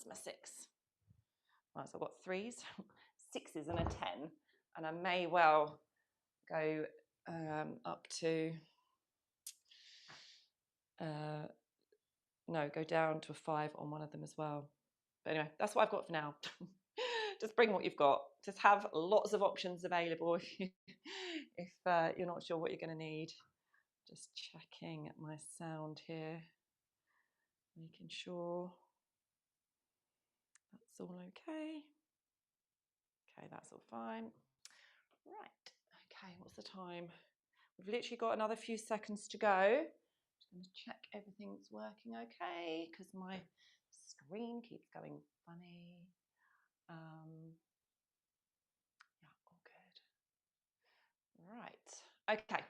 my 6. Right, so I've got 3s, 6s and a 10. And I may well go up to, no, go down to a 5 on one of them as well. But anyway, that's what I've got for now. Just bring what you've got. Just have lots of options available if you're not sure what you're going to need. Just checking my sound here, making sure that's all okay. Okay, that's all fine. Right, okay, what's the time? We've literally got another few seconds to go. Just going to check everything's working okay because my screen keeps going funny. Yeah, all good. Right, okay.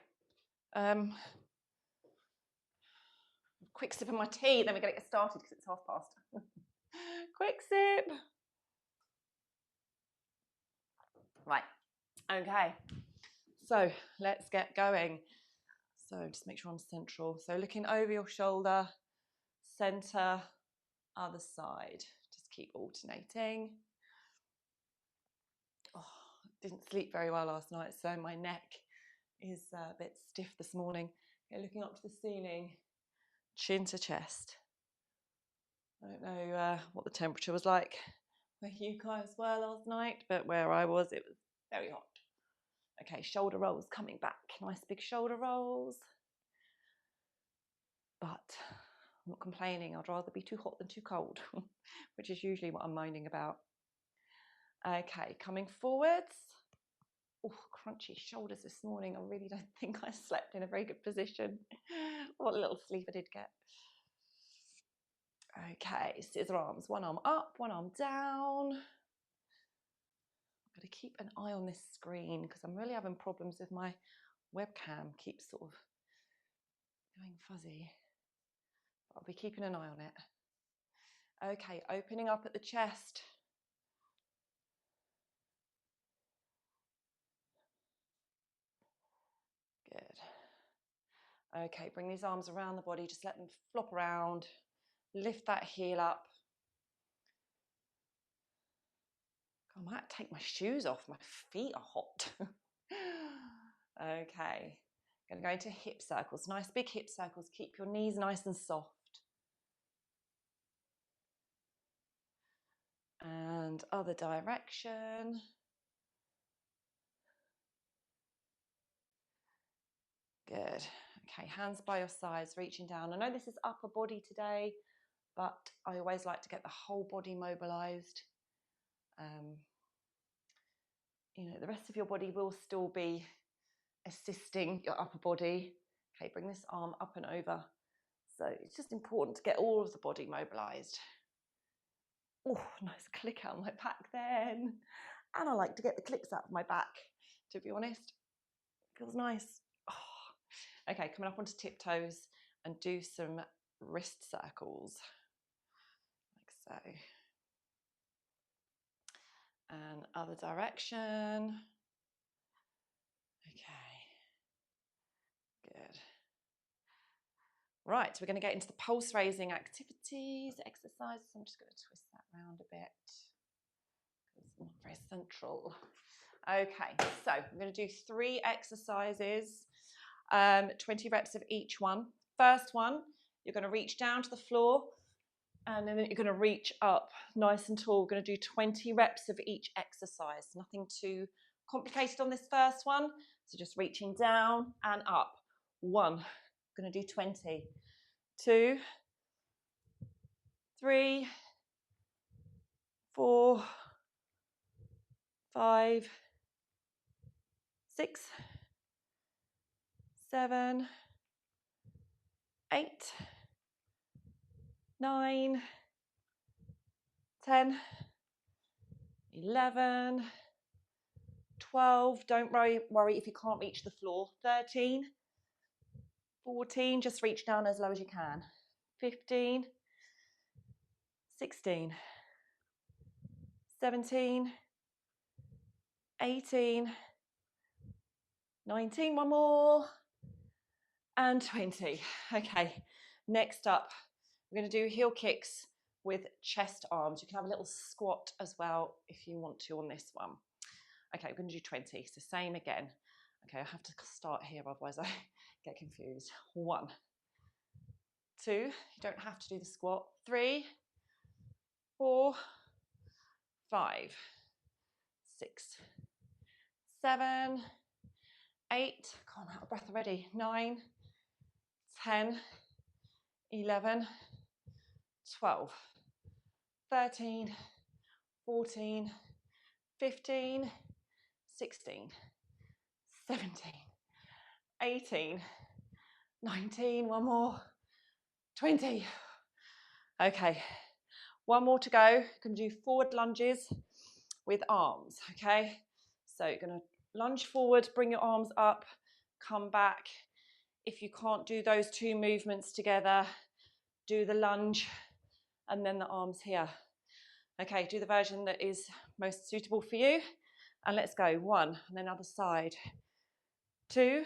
Quick sip of my tea, then we're going to get started because it's past. Quick sip. Right, okay. So let's get going. So just make sure I'm central. So looking over your shoulder, center, other side. Just keep alternating. Oh, didn't sleep very well last night, so my neck is a bit stiff this morning. Okay, looking up to the ceiling, chin to chest. I don't know what the temperature was like where you guys were last night, but where I was, it was very hot. Okay, shoulder rolls coming back. Nice big shoulder rolls. But I'm not complaining. I'd rather be too hot than too cold, which is usually what I'm moaning about. Okay, coming forwards. Oh, crunchy shoulders this morning. I really don't think I slept in a very good position. What little sleep I did get. Okay, scissor arms. One arm up, one arm down. I've got to keep an eye on this screen because I'm really having problems with my webcam. Keeps sort of going fuzzy. I'll be keeping an eye on it. Okay, opening up at the chest. Good. Okay, bring these arms around the body. Just let them flop around. Lift that heel up. I might take my shoes off. My feet are hot. Okay. Going to go into hip circles. Nice big hip circles. Keep your knees nice and soft. And other direction. Good. Okay, hands by your sides, reaching down. I know this is upper body today, but I always like to get the whole body mobilized. You know, the rest of your body will still be assisting your upper body. Okay, bring this arm up and over. So it's just important to get all of the body mobilized. Oh, nice click out of my back then. And I like to get the clicks out of my back, to be honest. Feels nice. Oh. Okay, coming up onto tiptoes and do some wrist circles, like so. And other direction. Okay, good. Right, so we're going to get into the pulse raising activities, exercises. I'm just going to twist that around a bit because I'm not very central. Okay, so we're going to do 3 exercises, 20 reps of each one. First one, you're going to reach down to the floor and then you're going to reach up nice and tall. We're going to do 20 reps of each exercise. Nothing too complicated on this first one. So just reaching down and up. 1, I'm going to do 20. 2, 3, 4, 5, 6, 7, 8, 9, 10, 11, 12, don't worry if you can't reach the floor, 13, 14, just reach down as low as you can, 15, 16, 17, 18, 19, one more, and 20. Okay, next up, we're going to do heel kicks with chest arms. You can have a little squat as well if you want to on this one. Okay, we're going to do 20. So same again. Okay, I have to start here, otherwise I get confused. 1, 2, you don't have to do the squat. 3, 4, 5, 6, 7, 8, can't out of breath already, 9, 10, 11, 12, 13, 14, 15, 16, 17, 18, 19, one more, 20. Okay, one more to go. You can do forward lunges with arms, okay? So you're going to lunge forward, bring your arms up, come back. If you can't do those two movements together, do the lunge and then the arms here. Okay, do the version that is most suitable for you. And let's go. 1, and then other side. 2,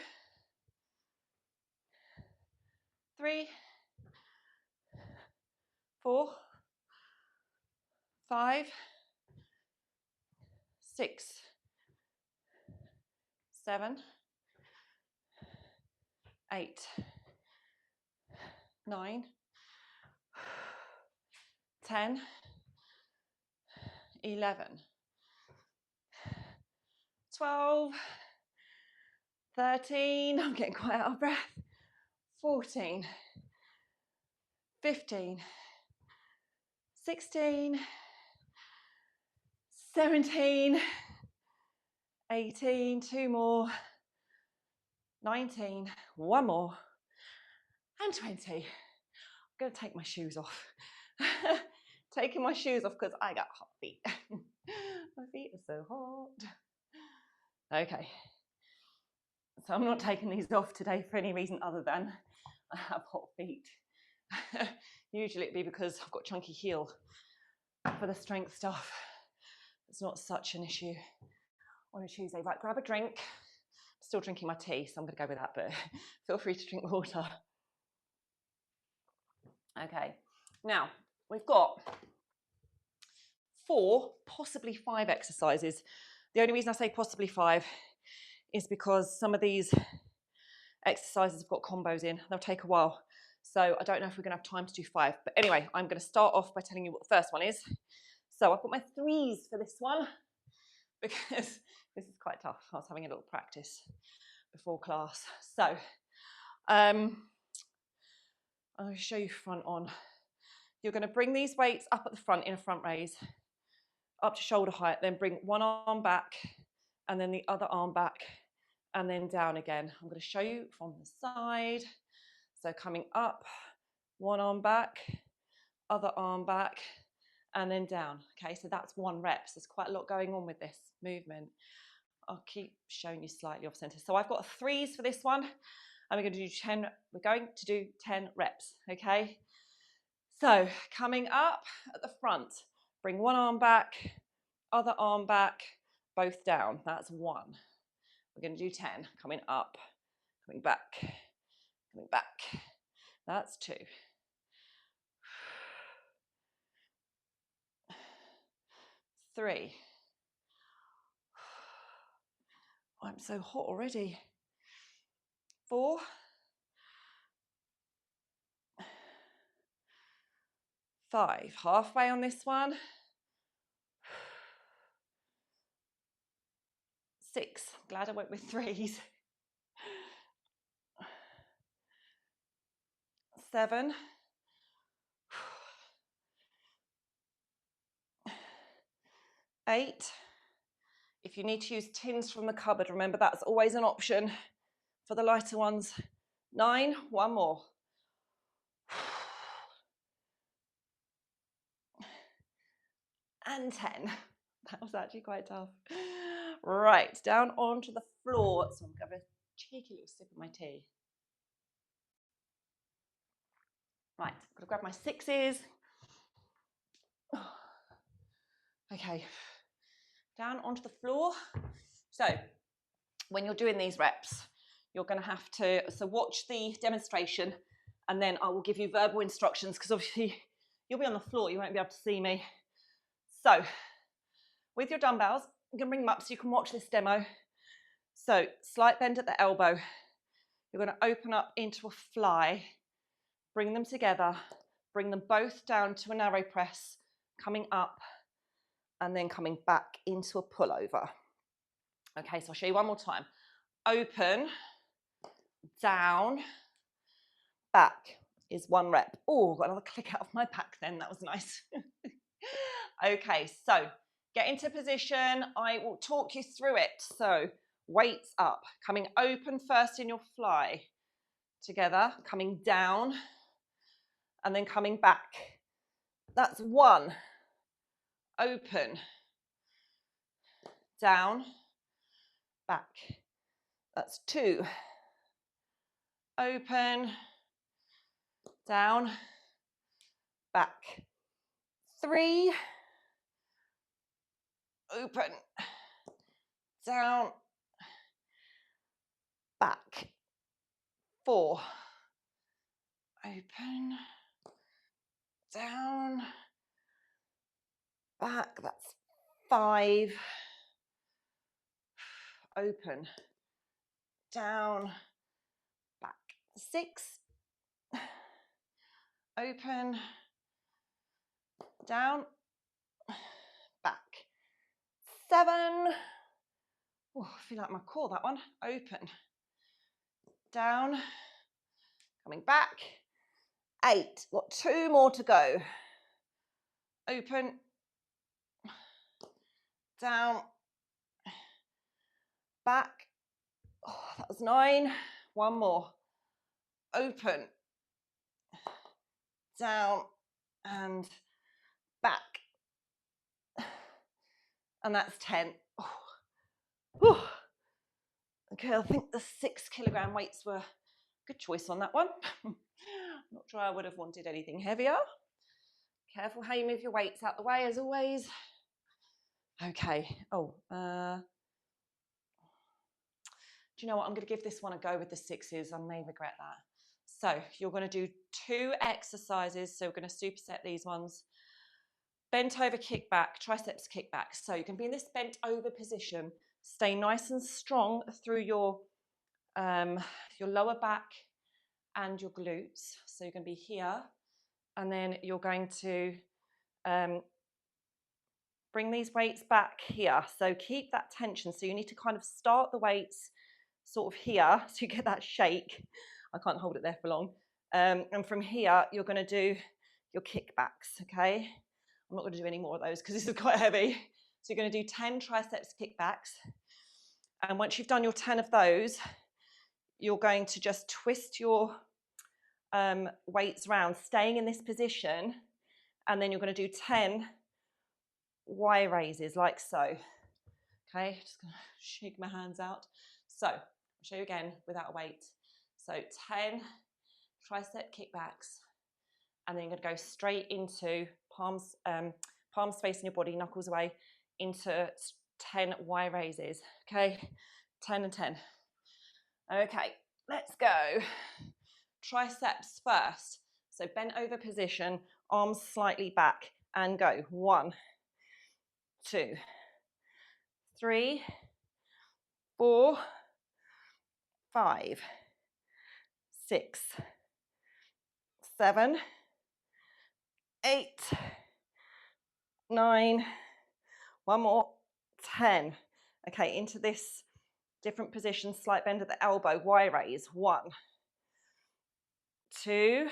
3, 4, 5, 6, 7, 8, 9, 10, 11, 12, 13, I'm getting quite out of breath, 14, 15, 16, 17, 18, 2 more, 19, 1 more, and 20. I'm going to take my shoes off. Taking my shoes off because I got hot feet. My feet are so hot. Okay. So I'm not taking these off today for any reason other than I have hot feet. Usually it'd be because I've got chunky heel. For the strength stuff, it's not such an issue on a Tuesday. Right, grab a drink. I'm still drinking my tea, so I'm going to go with that, but feel free to drink water. Okay, now we've got 4, possibly 5 exercises. The only reason I say possibly 5 is because some of these exercises have got combos in. They'll take a while. So I don't know if we're going to have time to do 5. But anyway, I'm going to start off by telling you what the first one is. So I've got my 3s for this one because this is quite tough. I was having a little practice before class. So I'm going to show you front on. You're going to bring these weights up at the front in a front raise, up to shoulder height, then bring one arm back and then the other arm back and then down again. I'm going to show you from the side. So coming up, one arm back, other arm back, and then down. Okay, so that's 1 rep. So there's quite a lot going on with this movement. I'll keep showing you slightly off center. So I've got 3s for this one, and we're going to do 10. We're going to do 10 reps. Okay. So coming up at the front, bring one arm back, other arm back, both down. That's 1. We're going to do 10. Coming up, coming back, coming back. That's 2. 3. Oh, I'm so hot already. 4. 5. Halfway on this one. 6. Glad I went with 3s. 7. 8. If you need to use tins from the cupboard, remember that's always an option for the lighter ones. 9. 1 more. And 10. That was actually quite tough. Right, down onto the floor. So I'm going to have a cheeky little sip of my tea. Right, I'm going to grab my 6s. Okay, down onto the floor. So when you're doing these reps, you're going to have to, so watch the demonstration and then I will give you verbal instructions because obviously You'll be on the floor, you won't be able to see me. So with your dumbbells, you can bring them up so you can watch this demo. So slight bend at the elbow. You're going to open up into a fly, bring them together, bring them both down to a narrow press, coming up and then coming back into a pullover. Okay, so I'll show you one more time. Open, down, back is 1 rep. Oh, got another click out of my back then. That was nice. Okay, so get into position. I will talk you through it. So weights up, coming open first in your fly, together, coming down, and then coming back. That's 1. Open, down, back. That's 2. Open, down, back. 3. Open, down, back. 4. Open, down, back. That's 5. Open, down, back. 6. Open, down, back. 7. Oh, I feel like my core, that one. Open, down, coming back. 8. Got 2 more to go. Open, down, back. Oh, that was 9. 1 more. Open, down, and back. And that's 10. Oh. Okay, I think the 6 kilogram weights were a good choice on that one. Not sure I would have wanted anything heavier. Careful how you move your weights out the way, as always. Okay. Oh, do you know what? I'm going to give this one a go with the 6s. I may regret that. So you're going to do 2 exercises. So we're going to superset these ones. Bent over, kick back, triceps kick back. So you can be in this bent over position. Stay nice and strong through your lower back and your glutes. So you're going to be here, and then you're going to bring these weights back here. So keep that tension. So you need to kind of start the weights sort of here, so you get that shake. I can't hold it there for long. And from here, you're going to do your kickbacks, okay? I'm not going to do any more of those because this is quite heavy. So you're going to do 10 triceps kickbacks. And once you've done your 10 of those, you're going to just twist your weights around, staying in this position. And then you're going to do 10 Y raises like so. Okay, just going to shake my hands out. So I'll show you again without a weight. So 10 tricep kickbacks. And then you're going to go straight into palms facing your body, knuckles away, into 10 Y raises. Okay, 10 and 10. Okay, let's go. Triceps first. So bent over position, arms slightly back, and go. 1, 2, 3, 4, 5, 6, 7, 8, 9, 1 more, 10. Okay, into this different position, slight bend at the elbow, Y raise. 1, 2,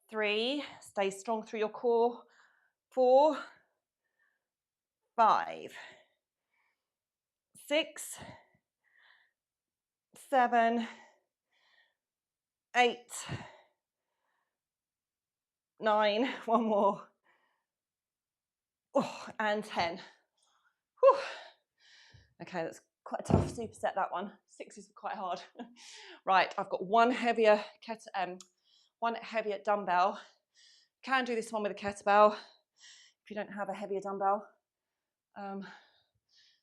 3, stay strong through your core. 4, 5, 6, 7, 8, 9, 1 more. Oh, and 10. Whew. Okay, that's quite a tough superset, that one. 6 is quite hard. Right, I've got one heavier dumbbell. Can do this one with a kettlebell if you don't have a heavier dumbbell.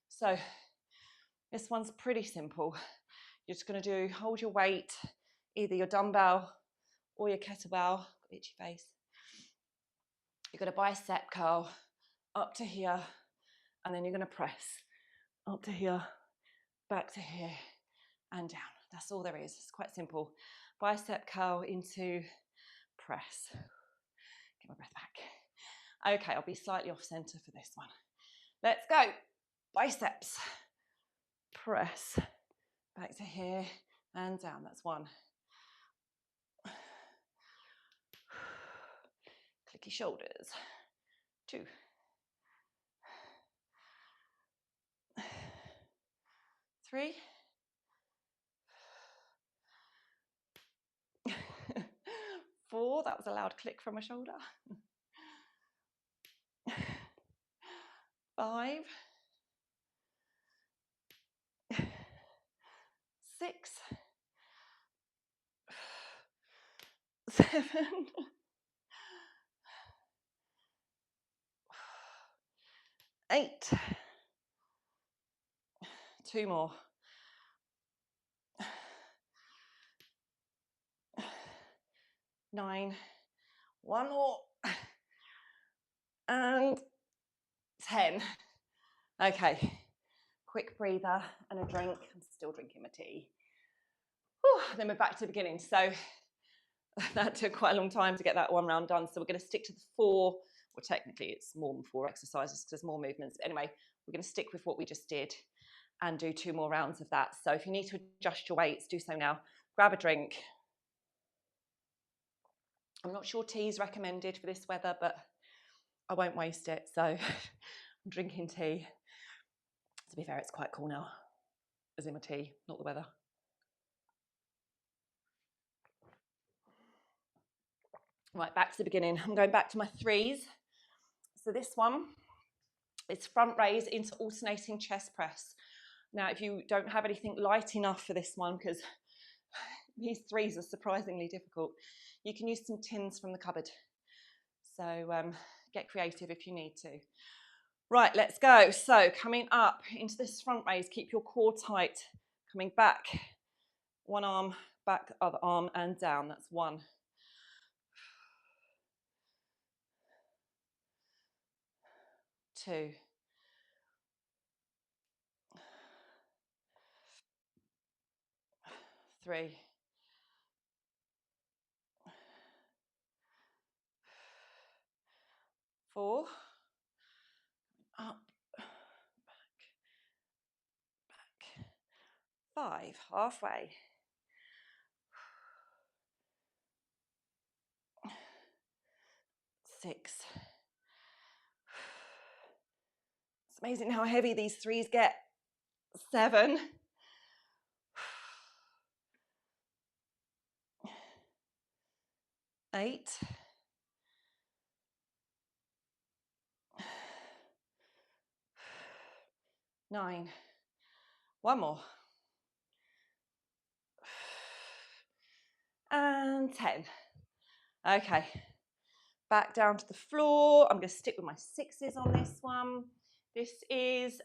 So this one's pretty simple. You're just going to hold your weight, either your dumbbell or your kettlebell. Got itchy face. You've got a bicep curl up to here, and then you're going to press up to here, back to here, and down. That's all there is. It's quite simple. Bicep curl into press. Get my breath back. Okay, I'll be slightly off center for this one. Let's go. Biceps, press, back to here and down. That's 1. Clicky shoulders. 2. 3. 4. That was a loud click from a shoulder. 5. 6. 7. 8. 2 more. 9. 1 more. And 10. Okay, quick breather and a drink. I'm still drinking my tea. Whew, then we're back to the beginning. So that took quite a long time to get that one round done. So we're going to stick to the 4, well, technically it's more than 4 exercises because there's more movements. But anyway, we're going to stick with what we just did and do 2 more rounds of that. So if you need to adjust your weights, do so now. Grab a drink. I'm not sure tea is recommended for this weather, but I won't waste it. So I'm drinking tea. To be fair, it's quite cool now, as in my tea, not the weather. Right, back to the beginning. I'm going back to my 3s. So this one is front raise into alternating chest press. Now, if you don't have anything light enough for this one, because these 3s are surprisingly difficult, you can use some tins from the cupboard. So get creative if you need to. Right, let's go. So coming up into this front raise, keep your core tight. Coming back, one arm, back, other arm, and down. That's 1. 2. 3. 4. Up, back. 5, halfway. 6. It's amazing how heavy these 3s get. 7. 8. 9. 1 more. And 10. Okay. Back down to the floor. I'm going to stick with my 6s on this one. This is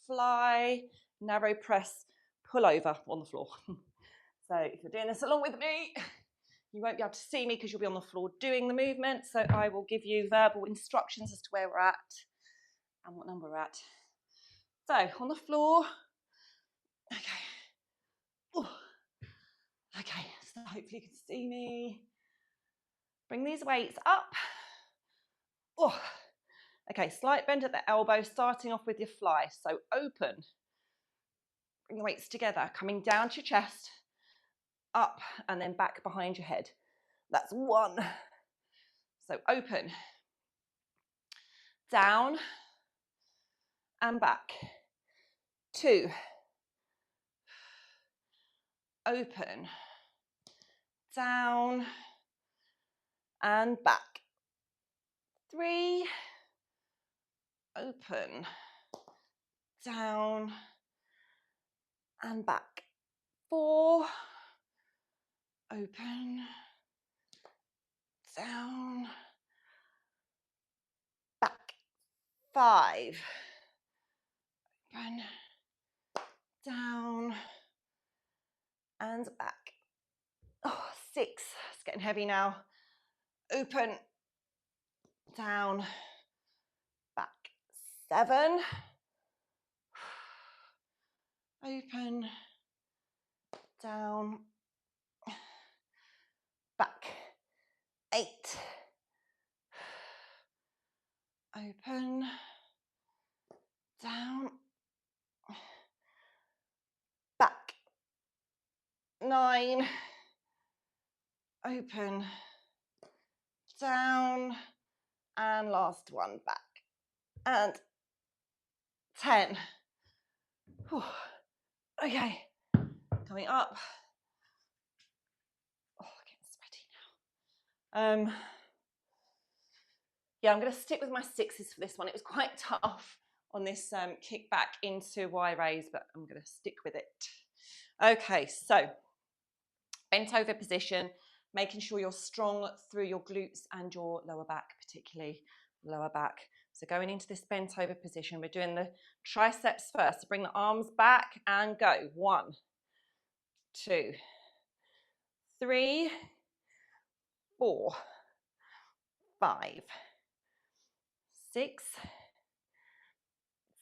fly, narrow press, pull over on the floor. So if you're doing this along with me, you won't be able to see me because you'll be on the floor doing the movement. So I will give you verbal instructions as to where we're at and what number we're at. So on the floor. Okay. Ooh. Okay, so hopefully you can see me. Bring these weights up. Oh. Okay, slight bend at the elbow, starting off with your fly. So open. Bring the weights together, coming down to your chest, up, and then back behind your head. That's 1. So open. Down and back. 2. Open. Down and back. 3. Open. Down and back. 4. Open. Down. Back. 5. Open. Down and back. Oh, 6. It's getting heavy now. Open. down, back, 7, open, down, back, 8, open, down, back, 9, open, down, and last one, back, and 10. Whew. Okay, coming up. Oh, getting sweaty now. Yeah, I'm going to stick with my 6s for this one. It was quite tough on this kick back into Y raise, but I'm going to stick with it. Okay, so bent over position, making sure you're strong through your glutes and your lower back, particularly lower back. So going into this bent over position, we're doing the triceps first. So bring the arms back and go. 1, 2, 3, 4, 5, 6,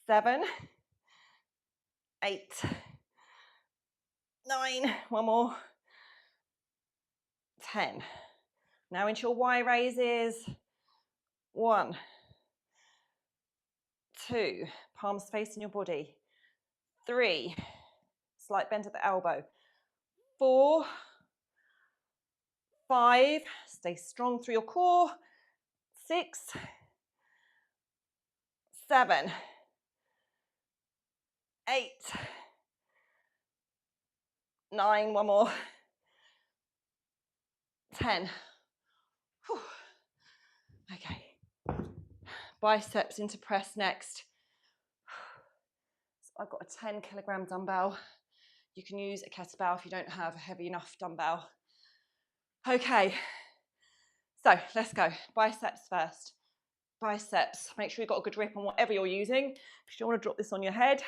7, 8, 9, one more, 10. Now into your Y raises. 1, 2, palms facing your body. 3, slight bend at the elbow. 4, 5, stay strong through your core. 6, 7, 8, 9, one more, 10. Whew. Okay, biceps into press next. So I've got a 10-kilogram dumbbell. You can use a kettlebell if you don't have a heavy enough dumbbell. Okay, so let's go. Biceps first. Biceps, make sure you've got a good grip on whatever you're using. If you don't want to drop this on your head.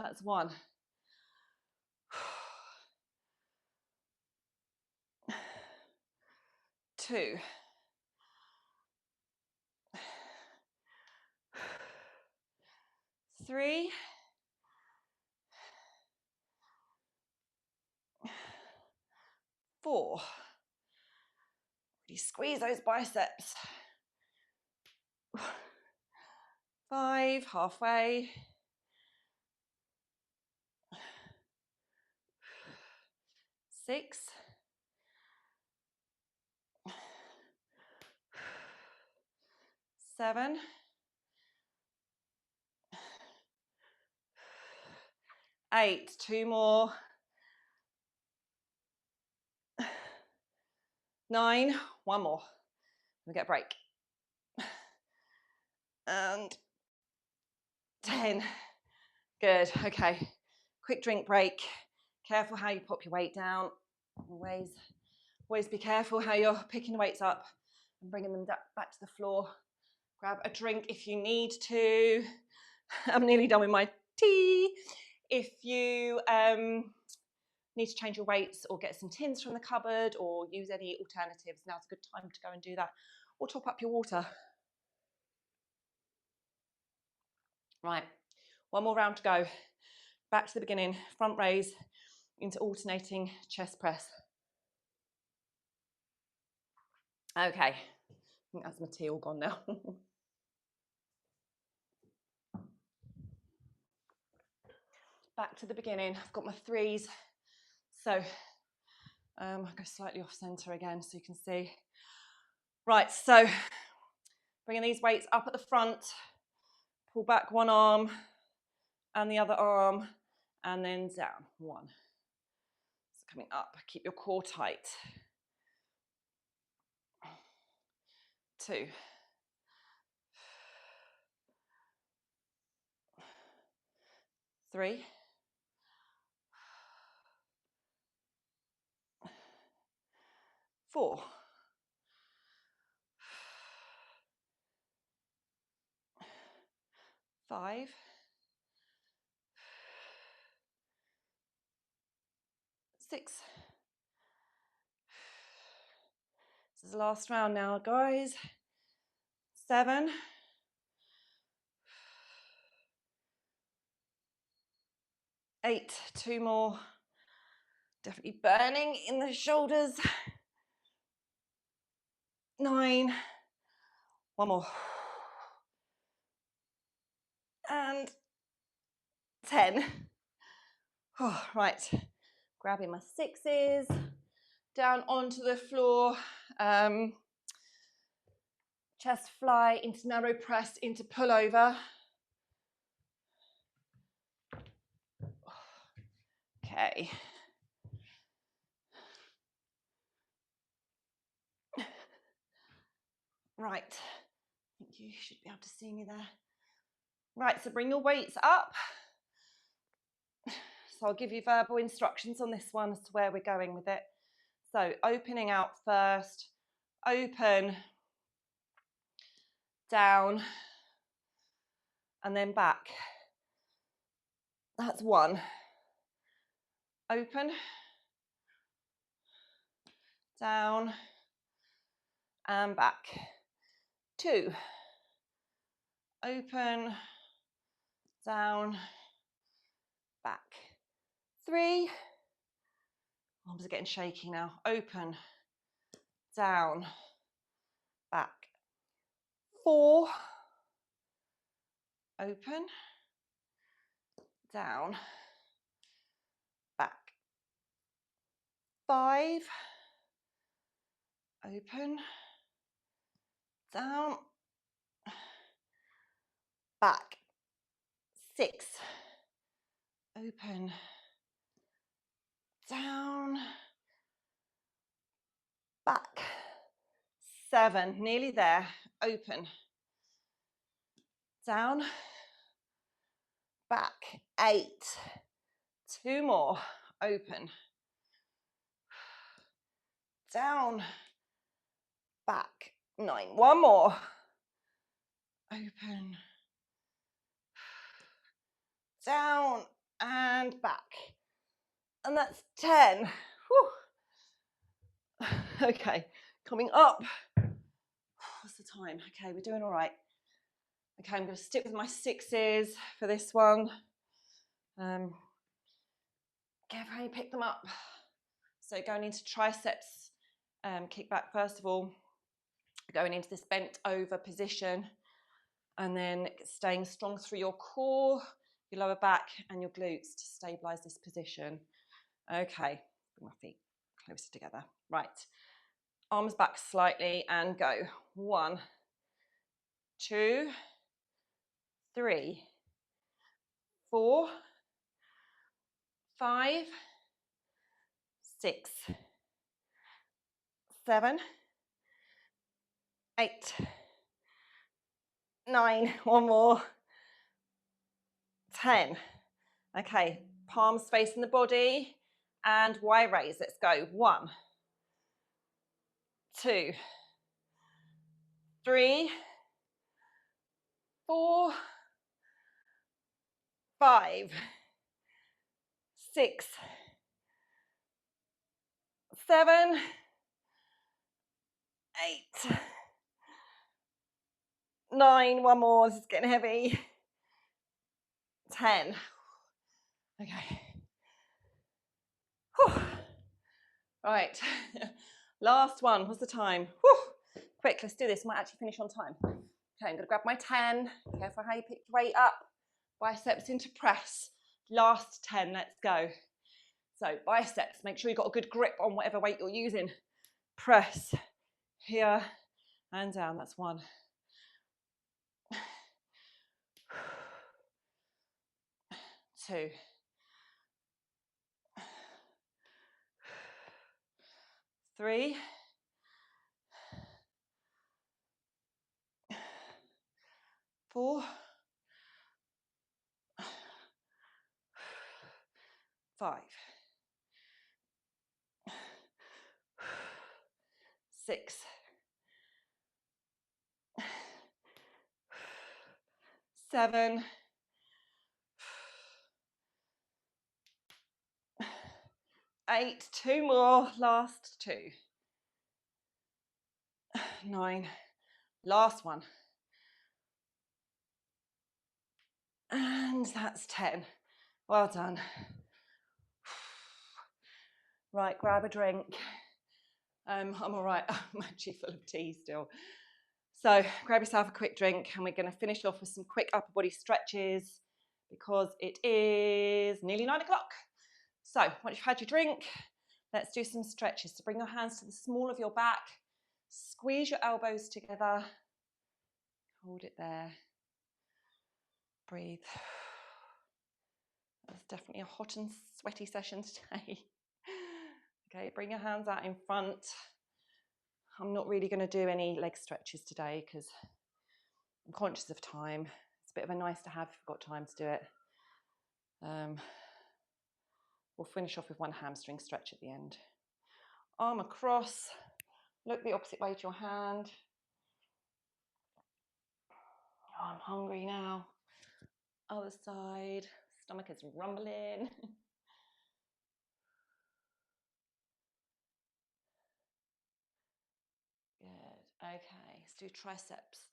That's 1. 2. 3. 4. Really squeeze those biceps. 5, halfway. 6. 7. 8. 2 more. 9. 1 more. We get a break. And 10. Good. Okay. Quick drink break. Careful how you pop your weight down. Always be careful how you're picking the weights up and bringing them back to the floor. Grab a drink if you need to. I'm nearly done with my tea. If you need to change your weights or get some tins from the cupboard or use any alternatives, now's a good time to go and do that. Or top up your water. Right, 1 more round to go. Back to the beginning, front raise into alternating chest press. Okay, I think that's my tea all gone now. Back to the beginning, I've got my 3s. So I'll go slightly off center again so you can see. Right, so bringing these weights up at the front, pull back one arm and the other arm, and then down. 1. So coming up, keep your core tight. 2. 3. 4. 5. 6. This is the last round now, guys. 7, 8, 2 more. Definitely burning in the shoulders. 9, 1 more. And 10. Oh, right, grabbing my 6s, down onto the floor. Chest fly into narrow press, into pullover. Okay. Right, I think you should be able to see me there. Right, so bring your weights up. So I'll give you verbal instructions on this one as to where we're going with it. So opening out first, open, down, and then back. That's 1. Open, down, and back. 2. Open, down, back. 3. Arms are getting shaky now. Open, down, back. 4. Open, down, back. 5. Open, down, back. 6. Open, down, back. 7, nearly there. Open, down, back. 8. 2 more. Open, down, back. 9. 1 more. Open, down, and back. And that's 10. Whew. Okay, coming up. What's the time? Okay, we're doing all right. Okay, I'm going to stick with my 6s for this one. Careful how you pick them up. So going into triceps, kick back first of all, going into this bent over position, and then staying strong through your core, your lower back, and your glutes to stabilize this position. Okay, bring my feet closer together. Right, arms back slightly and go. 1, 2, 3, 4, 5, 6, 7, 8, 9, 1 more, 10. Okay, palms facing the body and Y raise. Let's go. 1, 2, 3, 4, 5, 6, 7, 8, 9. 1 more. This is getting heavy. 10. Okay. Whew. Right. Last one. What's the time? Whew. Quick, let's do this. Might actually finish on time. Okay, I'm going to grab my 10. Careful how you pick your weight up. Biceps into press. Last 10. Let's go. So biceps. Make sure you've got a good grip on whatever weight you're using. Press. Here and down. That's 1. 2. 3. 4. 5. 6. 7. 8. 2 more. Last 2. 9. Last one. And that's 10. Well done. Right, grab a drink. I'm all right. I'm actually full of tea still. So grab yourself a quick drink and we're going to finish off with some quick upper body stretches because it is nearly 9 o'clock. So once you've had your drink, let's do some stretches. So bring your hands to the small of your back, squeeze your elbows together, hold it there, breathe. It's definitely a hot and sweaty session today. Okay, bring your hands out in front. I'm not really going to do any leg stretches today because I'm conscious of time. It's a bit of a nice to have if you've got time to do it. We'll finish off with one hamstring stretch at the end. Arm across, look the opposite way to your hand. Oh, I'm hungry now. Other side, stomach is rumbling. Good, okay, let's do triceps.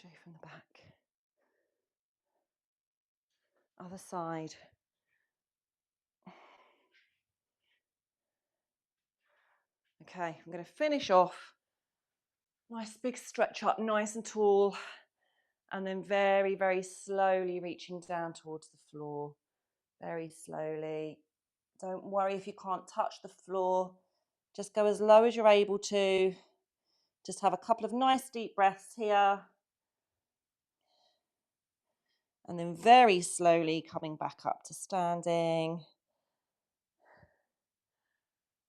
Show you from the back. Other side. Okay, I'm going to finish off. Nice big stretch up, nice and tall. And then very, very slowly reaching down towards the floor. Very slowly. Don't worry if you can't touch the floor. Just go as low as you're able to. Just have a couple of nice deep breaths here. And then very slowly coming back up to standing.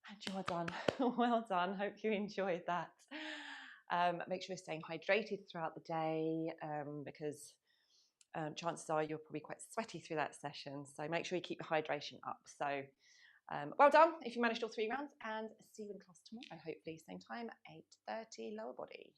And you're done. Well done. Hope you enjoyed that. Make sure you're staying hydrated throughout the day because chances are you're probably quite sweaty through that session. So make sure you keep your hydration up. So well done if you managed all 3 rounds, and see you in class tomorrow, hopefully same time, 8:30 lower body.